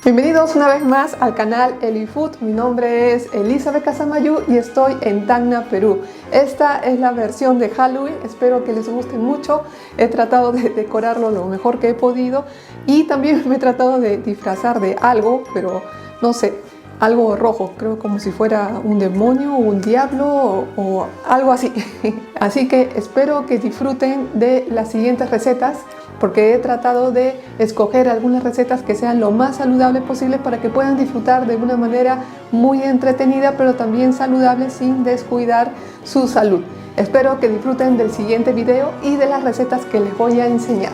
Bienvenidos una vez más al canal Elifood. Mi nombre es Elizabeth Casamayú y estoy en Tacna, Perú. Esta es la versión de Halloween, espero que les guste mucho. He tratado de decorarlo lo mejor que he podido y también me he tratado de disfrazar de algo, pero no sé, algo rojo, creo como si fuera un demonio o un diablo o algo así. Así que espero que disfruten de las siguientes recetas, porque he tratado de escoger algunas recetas que sean lo más saludables posible para que puedan disfrutar de una manera muy entretenida, pero también saludable sin descuidar su salud. Espero que disfruten del siguiente video y de las recetas que les voy a enseñar.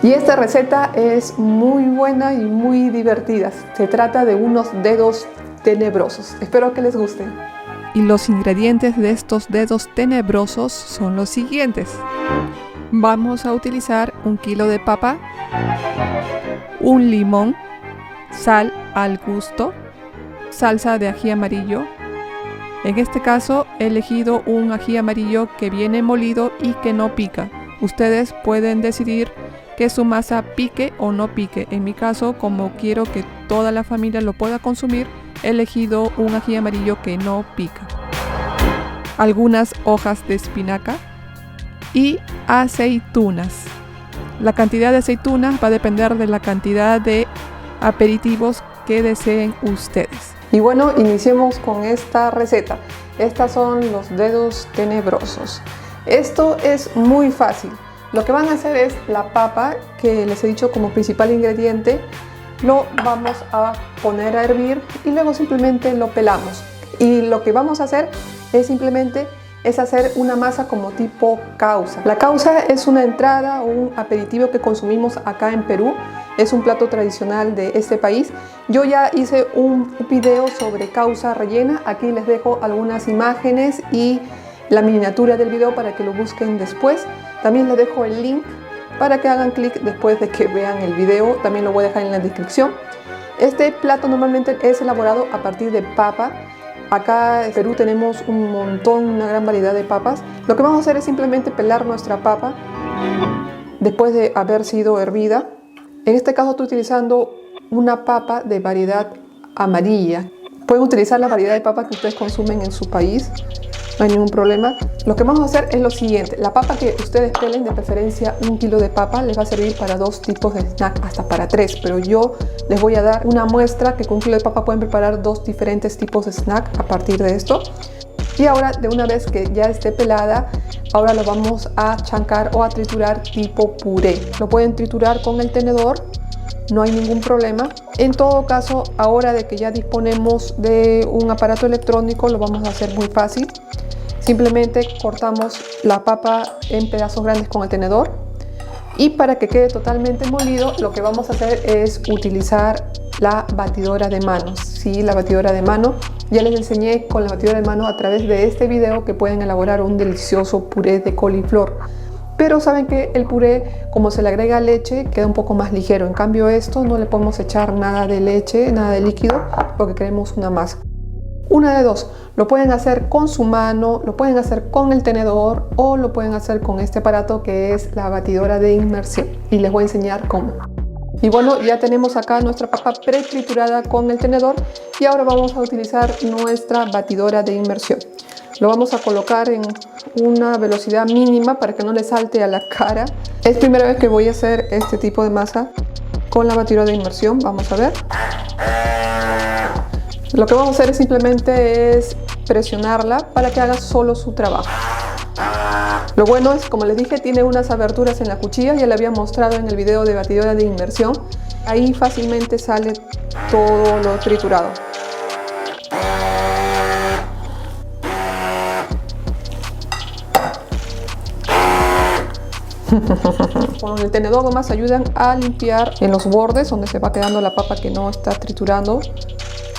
Y esta receta es muy buena y muy divertida. Se trata de unos dedos tenebrosos. Espero que les gusten. Y los ingredientes de estos dedos tenebrosos son los siguientes. Vamos a utilizar 1 kilo de papa, un limón, sal al gusto, salsa de ají amarillo. En este caso he elegido un ají amarillo que viene molido y que no pica. Ustedes pueden decidir que su masa pique o no pique. En mi caso, como quiero que toda la familia lo pueda consumir, he elegido un ají amarillo que no pica. Algunas hojas de espinaca y aceitunas. La cantidad de aceitunas va a depender de la cantidad de aperitivos que deseen ustedes. Y bueno, iniciemos con esta receta. Estas son los dedos tenebrosos. Esto es muy fácil. Lo que van a hacer es la papa, que les he dicho como principal ingrediente, lo vamos a poner a hervir y luego simplemente lo pelamos. Y lo que vamos a hacer es simplemente hacer una masa como tipo causa. La causa es una entrada o un aperitivo que consumimos acá en Perú. Es un plato tradicional de este país. Yo ya hice un video sobre causa rellena. Aquí les dejo algunas imágenes y la miniatura del video para que lo busquen después. También les dejo el link para que hagan clic después de que vean el video. También lo voy a dejar en la descripción. Este plato normalmente es elaborado a partir de papa. Acá en Perú tenemos una gran variedad de papas. Lo que vamos a hacer es simplemente pelar nuestra papa después de haber sido hervida. En este caso estoy utilizando una papa de variedad amarilla. Pueden utilizar la variedad de papa que ustedes consumen en su país, no hay ningún problema. Lo que vamos a hacer es lo siguiente. La papa que ustedes pelen, de preferencia 1 kilo de papa, les va a servir para 2 tipos de snack, hasta para 3. Pero yo les voy a dar una muestra que con 1 kilo de papa pueden preparar 2 diferentes tipos de snack a partir de esto. Y ahora, de una vez que ya esté pelada, ahora lo vamos a chancar o a triturar tipo puré. Lo pueden triturar con el tenedor, no hay ningún problema. En todo caso, ahora de que ya disponemos de un aparato electrónico, lo vamos a hacer muy fácil. Simplemente cortamos la papa en pedazos grandes con el tenedor y para que quede totalmente molido, lo que vamos a hacer es utilizar la batidora de mano. Sí, la batidora de mano. Ya les enseñé con la batidora de mano a través de este video que pueden elaborar un delicioso puré de coliflor. Pero saben que el puré, como se le agrega leche, queda un poco más ligero. En cambio esto no le podemos echar nada de leche, nada de líquido, porque queremos una masa. Una de dos, lo pueden hacer con su mano, lo pueden hacer con el tenedor o lo pueden hacer con este aparato que es la batidora de inmersión. Y les voy a enseñar cómo. Y bueno, ya tenemos acá nuestra papa pre-triturada con el tenedor y ahora vamos a utilizar nuestra batidora de inmersión. Lo vamos a colocar en una velocidad mínima para que no le salte a la cara. Es primera vez que voy a hacer este tipo de masa con la batidora de inmersión. Vamos a ver. Lo que vamos a hacer es simplemente presionarla para que haga solo su trabajo. Lo bueno es, como les dije, tiene unas aberturas en la cuchilla. Ya le había mostrado en el video de batidora de inmersión. Ahí fácilmente sale todo lo triturado. Con el tenedor nomás ayudan a limpiar en los bordes donde se va quedando la papa que no está triturando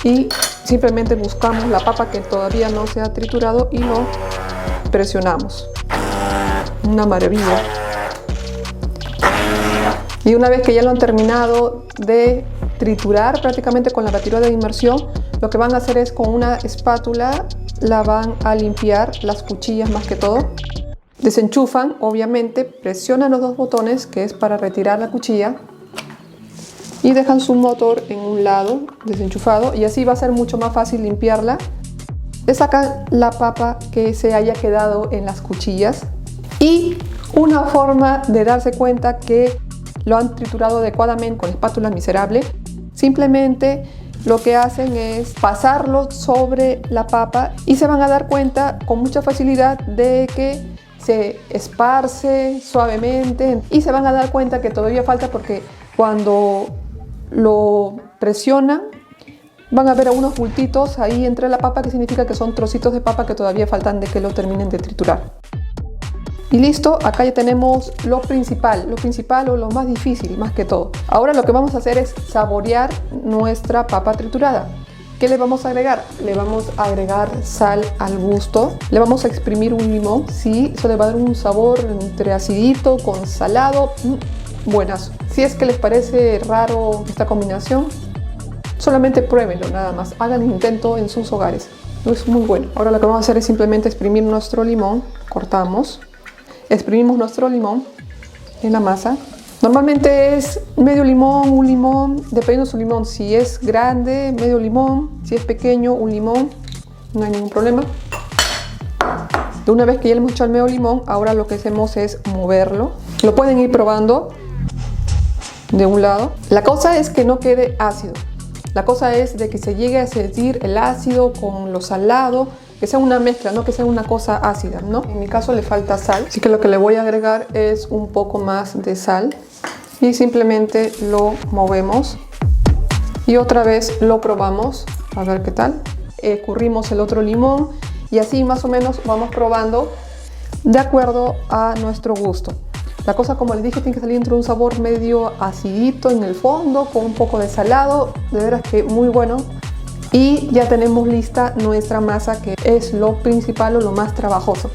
y simplemente buscamos la papa que todavía no se ha triturado y lo presionamos. Una maravilla. Y una vez que ya lo han terminado de triturar prácticamente con la batidora de inmersión, lo que van a hacer es con una espátula la van a limpiar, las cuchillas más que todo. Desenchufan, obviamente, presionan los 2 botones que es para retirar la cuchilla y dejan su motor en un lado desenchufado y así va a ser mucho más fácil limpiarla. Le sacan la papa que se haya quedado en las cuchillas y una forma de darse cuenta que lo han triturado adecuadamente con la espátula miserable, simplemente lo que hacen es pasarlo sobre la papa y se van a dar cuenta con mucha facilidad de que se esparce suavemente y se van a dar cuenta que todavía falta porque cuando lo presionan van a ver unos bultitos ahí entre la papa que significa que son trocitos de papa que todavía faltan de que lo terminen de triturar. Y listo, acá ya tenemos lo principal o lo más difícil más que todo. Ahora lo que vamos a hacer es saborear nuestra papa triturada. ¿Qué le vamos a agregar? Le vamos a agregar sal al gusto. Le vamos a exprimir un limón. Sí, eso le va a dar un sabor entre acidito con salado. Buenazo. Si es que les parece raro esta combinación, solamente pruébenlo nada más. Hagan el intento en sus hogares. Es muy bueno. Ahora lo que vamos a hacer es simplemente exprimir nuestro limón. Cortamos. Exprimimos nuestro limón en la masa. Normalmente es medio limón, un limón, dependiendo de su limón. Si es grande, medio limón. Si es pequeño, un limón. No hay ningún problema. De una vez que ya le hemos echado el medio limón, ahora lo que hacemos es moverlo. Lo pueden ir probando de un lado. La cosa es que no quede ácido. La cosa es de que se llegue a sentir el ácido con lo salado, que sea una mezcla, no que sea una cosa ácida, ¿no? En mi caso le falta sal, así que lo que le voy a agregar es un poco más de sal y simplemente lo movemos y otra vez lo probamos a ver qué tal. Escurrimos el otro limón y así más o menos vamos probando de acuerdo a nuestro gusto. La cosa, como les dije, tiene que salir entre un sabor medio acidito en el fondo con un poco de salado, de veras que muy bueno. Y ya tenemos lista nuestra masa, que es lo principal o lo más trabajoso.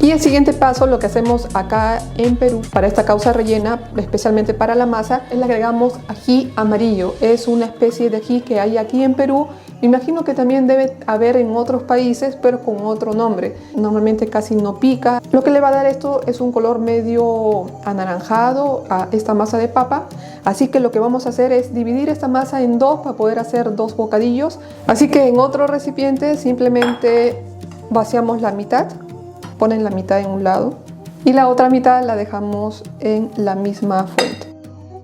Y el siguiente paso, lo que hacemos acá en Perú para esta causa rellena, especialmente para la masa, es le agregamos ají amarillo. Es una especie de ají que hay aquí en Perú. Me imagino que también debe haber en otros países, pero con otro nombre. Normalmente casi no pica. Lo que le va a dar esto es un color medio anaranjado a esta masa de papa. Así que lo que vamos a hacer es dividir esta masa en dos para poder hacer dos bocadillos. Así que en otro recipiente simplemente vaciamos la mitad. Ponen la mitad en un lado y la otra mitad la dejamos en la misma fuente.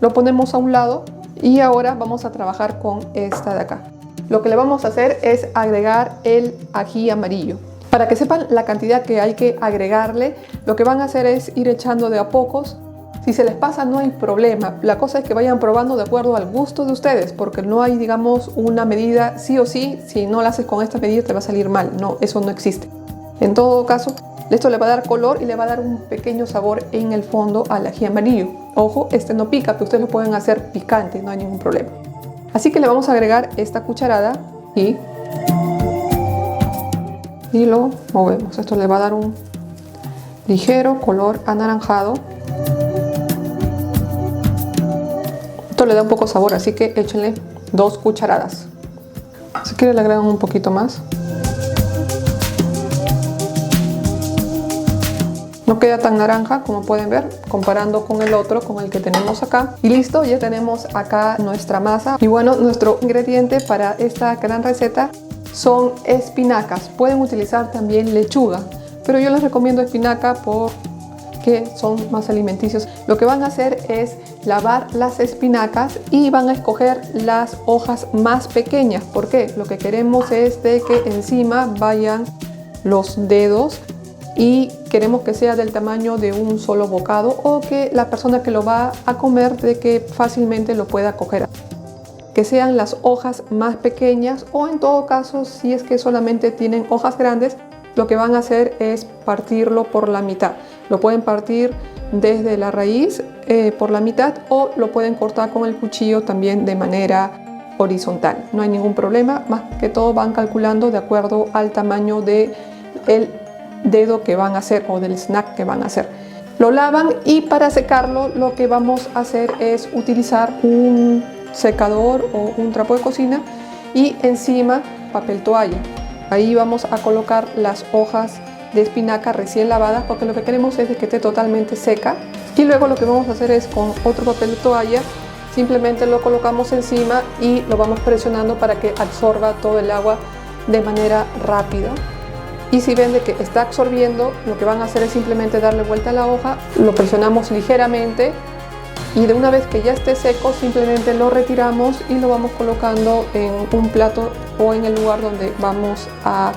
Lo ponemos a un lado y ahora vamos a trabajar con esta de acá. Lo que le vamos a hacer es agregar el ají amarillo. Para que sepan la cantidad que hay que agregarle, lo que van a hacer es ir echando de a pocos. Si se les pasa no hay problema, la cosa es que vayan probando de acuerdo al gusto de ustedes, porque no hay, digamos, una medida sí o sí, si no la haces con esta medida te va a salir mal. No, eso no existe. En todo caso, esto le va a dar color y le va a dar un pequeño sabor en el fondo al ají amarillo. Ojo, este no pica, pero ustedes lo pueden hacer picante, no hay ningún problema. Así que le vamos a agregar esta cucharada y lo movemos. Esto le va a dar un ligero color anaranjado. Esto le da un poco de sabor, así que échenle 2 cucharadas. Si quieren le agregan un poquito más. No queda tan naranja como pueden ver, comparando con el otro, con el que tenemos acá. Y listo, ya tenemos acá nuestra masa. Y bueno, nuestro ingrediente para esta gran receta son espinacas. Pueden utilizar también lechuga, pero yo les recomiendo espinaca porque son más alimenticios. Lo que van a hacer es lavar las espinacas y van a escoger las hojas más pequeñas. ¿Por qué? Lo que queremos es de que encima vayan los dedos y queremos que sea del tamaño de un solo bocado o que la persona que lo va a comer de que fácilmente lo pueda coger. Que sean las hojas más pequeñas o en todo caso si es que solamente tienen hojas grandes, lo que van a hacer es partirlo por la mitad. Lo pueden partir desde la raíz por la mitad o lo pueden cortar con el cuchillo también de manera horizontal. No hay ningún problema, más que todo van calculando de acuerdo al tamaño del dedo que van a hacer o del snack que van a hacer. Lo lavan y para secarlo lo que vamos a hacer es utilizar un secador o un trapo de cocina y encima papel toalla. Ahí vamos a colocar las hojas de espinaca recién lavadas porque lo que queremos es que esté totalmente seca y luego lo que vamos a hacer es con otro papel de toalla simplemente lo colocamos encima y lo vamos presionando para que absorba todo el agua de manera rápida. Y si ven de que está absorbiendo, lo que van a hacer es simplemente darle vuelta a la hoja, lo presionamos ligeramente y de una vez que ya esté seco, simplemente lo retiramos y lo vamos colocando en un plato o en el lugar donde vamos a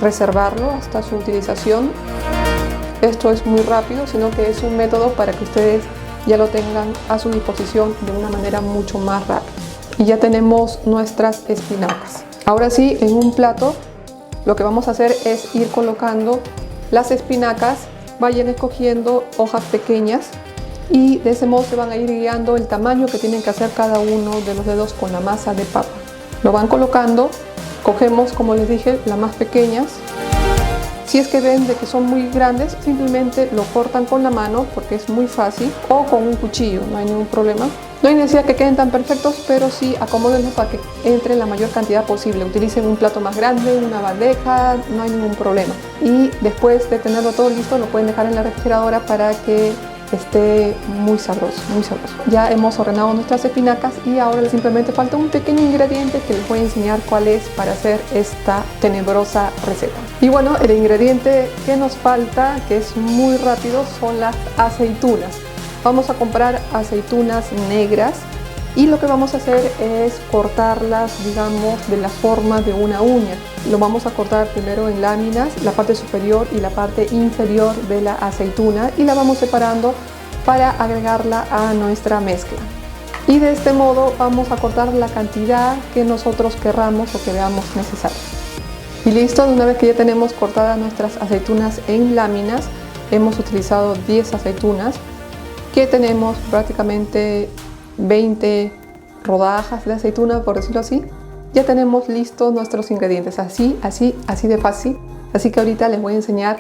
reservarlo hasta su utilización. Esto es muy rápido, sino que es un método para que ustedes ya lo tengan a su disposición de una manera mucho más rápida. Y ya tenemos nuestras espinacas. Ahora sí, en un plato lo que vamos a hacer es ir colocando las espinacas, vayan escogiendo hojas pequeñas y de ese modo se van a ir guiando el tamaño que tienen que hacer cada uno de los dedos con la masa de papa. Lo van colocando, cogemos, como les dije, las más pequeñas. Si es que ven de que son muy grandes, simplemente lo cortan con la mano porque es muy fácil, o con un cuchillo, no hay ningún problema. No hay necesidad que queden tan perfectos, pero sí acomódenlos para que entre la mayor cantidad posible. Utilicen un plato más grande, una bandeja, no hay ningún problema. Y después de tenerlo todo listo, lo pueden dejar en la refrigeradora para que esté muy sabroso, muy sabroso. Ya hemos ordenado nuestras espinacas y ahora simplemente falta un pequeño ingrediente que les voy a enseñar cuál es para hacer esta tenebrosa receta. Y bueno, el ingrediente que nos falta, que es muy rápido, son las aceitunas. Vamos a comprar aceitunas negras y lo que vamos a hacer es cortarlas, digamos, de la forma de una uña. Lo vamos a cortar primero en láminas, la parte superior y la parte inferior de la aceituna, y la vamos separando para agregarla a nuestra mezcla. Y de este modo vamos a cortar la cantidad que nosotros querramos o que veamos necesaria. Y listo, de una vez que ya tenemos cortadas nuestras aceitunas en láminas, hemos utilizado 10 aceitunas, que tenemos prácticamente 20 rodajas de aceituna, por decirlo así. Ya tenemos listos nuestros ingredientes, así de fácil. Así que ahorita les voy a enseñar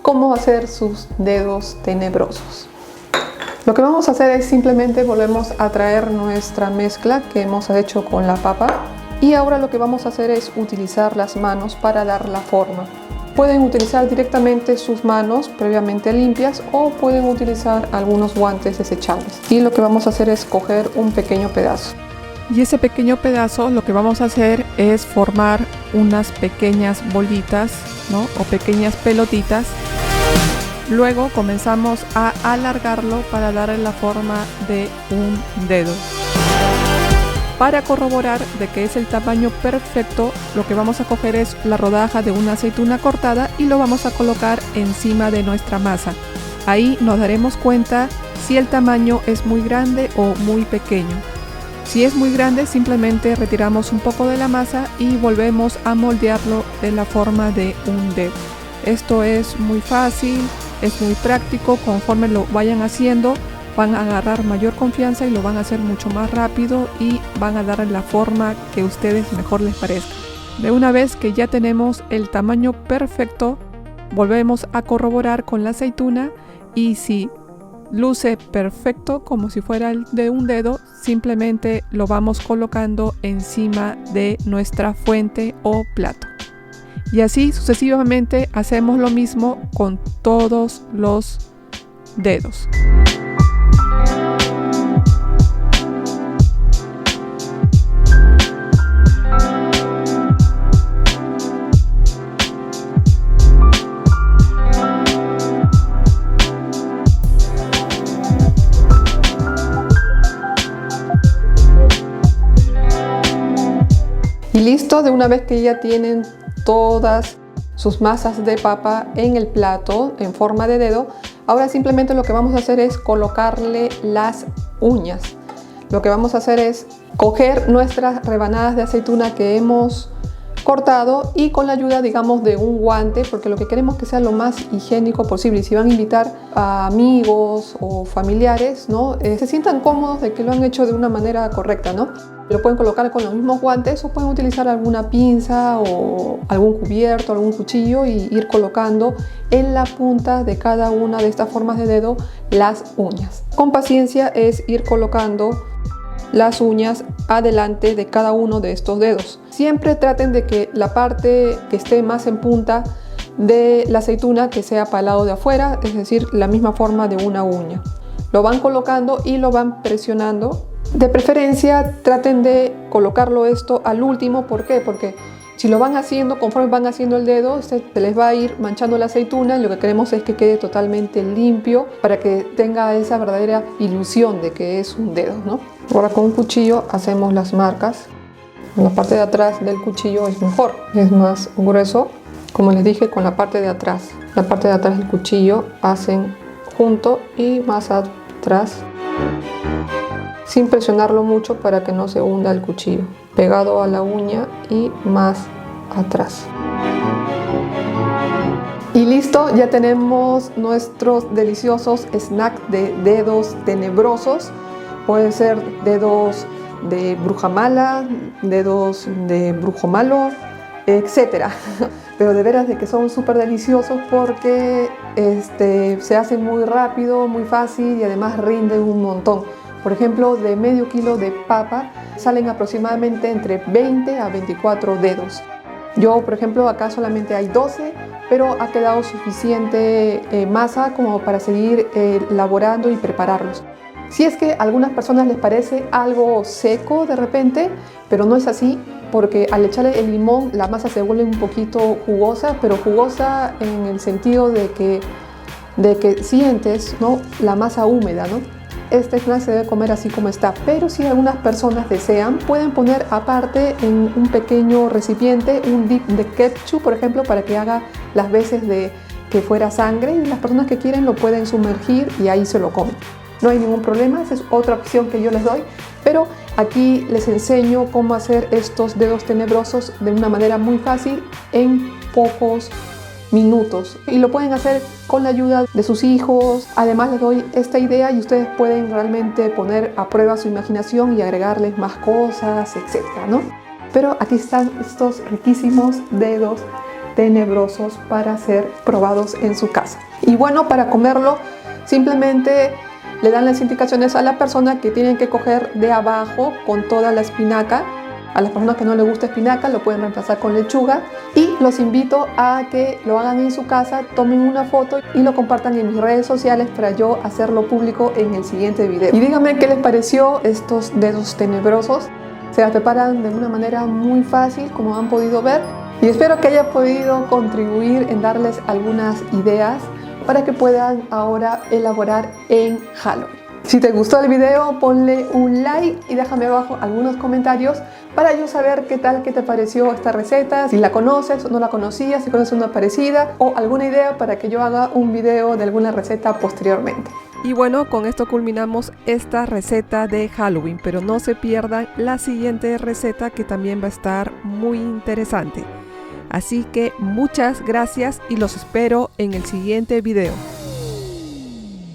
cómo hacer sus dedos tenebrosos. Lo que vamos a hacer es simplemente volvemos a traer nuestra mezcla que hemos hecho con la papa, y ahora lo que vamos a hacer es utilizar las manos para dar la forma. Pueden utilizar directamente sus manos previamente limpias o pueden utilizar algunos guantes desechables. Y lo que vamos a hacer es coger un pequeño pedazo. Y ese pequeño pedazo lo que vamos a hacer es formar unas pequeñas bolitas, ¿no? O pequeñas pelotitas. Luego comenzamos a alargarlo para darle la forma de un dedo. Para corroborar de que es el tamaño perfecto, lo que vamos a coger es la rodaja de una aceituna cortada y lo vamos a colocar encima de nuestra masa. Ahí nos daremos cuenta si el tamaño es muy grande o muy pequeño. Si es muy grande, simplemente retiramos un poco de la masa y volvemos a moldearlo de la forma de un dedo. Esto es muy fácil, es muy práctico. Conforme lo vayan haciendo, van a agarrar mayor confianza y lo van a hacer mucho más rápido y van a darle la forma que a ustedes mejor les parezca. De una vez que ya tenemos el tamaño perfecto, volvemos a corroborar con la aceituna, y si luce perfecto como si fuera el de un dedo, simplemente lo vamos colocando encima de nuestra fuente o plato. Y así sucesivamente hacemos lo mismo con todos los dedos. Y listo, de una vez que ya tienen todas sus masas de papa en el plato en forma de dedo, ahora simplemente lo que vamos a hacer es colocarle las uñas. Lo que vamos a hacer es coger nuestras rebanadas de aceituna que hemos cortado y con la ayuda, digamos, de un guante, porque lo que queremos es que sea lo más higiénico posible. Y si van a invitar a amigos o familiares, ¿no? Se sientan cómodos de que lo han hecho de una manera correcta, ¿no? Lo pueden colocar con los mismos guantes o pueden utilizar alguna pinza o algún cubierto, algún cuchillo y ir colocando en la punta de cada una de estas formas de dedo las uñas. Con paciencia es ir colocando las uñas adelante de cada uno de estos dedos. Siempre traten de que la parte que esté más en punta de la aceituna que sea para el lado de afuera, es decir, la misma forma de una uña. Lo van colocando y lo van presionando De preferencia traten de colocarlo esto al último. ¿Por qué? Porque si lo van haciendo, conforme van haciendo el dedo, se les va a ir manchando la aceituna y lo que queremos es que quede totalmente limpio para que tenga esa verdadera ilusión de que es un dedo, ¿no? Ahora con un cuchillo hacemos las marcas. En la parte de atrás del cuchillo es mejor, es más grueso. Como les dije, con la parte de atrás. La parte de atrás del cuchillo hacen junto y más atrás, sin presionarlo mucho para que no se hunda el cuchillo. Pegado a la uña y más atrás. Y listo, ya tenemos nuestros deliciosos snacks de dedos tenebrosos. Pueden ser dedos de bruja mala, dedos de brujo malo, etcétera. Pero de veras de que son súper deliciosos porque se hacen muy rápido, muy fácil y además rinden un montón. Por ejemplo, de medio kilo de papa salen aproximadamente entre 20 a 24 dedos. Yo, por ejemplo, acá solamente hay 12, pero ha quedado suficiente masa como para seguir elaborando y prepararlos. Si es que a algunas personas les parece algo seco de repente, pero no es así, porque al echarle el limón la masa se vuelve un poquito jugosa, pero jugosa en el sentido de que sientes, ¿no?, la masa húmeda, ¿no? Este snack se debe comer así como está, pero si algunas personas desean, pueden poner aparte en un pequeño recipiente un dip de ketchup, por ejemplo, para que haga las veces de que fuera sangre, y las personas que quieren lo pueden sumergir y ahí se lo comen. No hay ningún problema, esa es otra opción que yo les doy, pero aquí les enseño cómo hacer estos dedos tenebrosos de una manera muy fácil en pocos minutos, y lo pueden hacer con la ayuda de sus hijos. Además les doy esta idea y ustedes pueden realmente poner a prueba su imaginación y agregarles más cosas, etcétera, ¿no? Pero aquí están estos riquísimos dedos tenebrosos para ser probados en su casa. Y bueno, para comerlo simplemente le dan las indicaciones a la persona que tienen que coger de abajo con toda la espinaca. A las personas que no les gusta espinaca lo pueden reemplazar con lechuga, y los invito a que lo hagan en su casa, tomen una foto y lo compartan en mis redes sociales para yo hacerlo público en el siguiente video. Y díganme qué les pareció estos dedos tenebrosos. Se las preparan de una manera muy fácil, como han podido ver, y espero que haya podido contribuir en darles algunas ideas para que puedan ahora elaborar en Halloween. Si te gustó el video, ponle un like y déjame abajo algunos comentarios para yo saber qué te pareció esta receta, si la conoces o no la conocías, si conoces una parecida o alguna idea para que yo haga un video de alguna receta posteriormente. Y bueno, con esto culminamos esta receta de Halloween, pero no se pierdan la siguiente receta que también va a estar muy interesante. Así que muchas gracias y los espero en el siguiente video.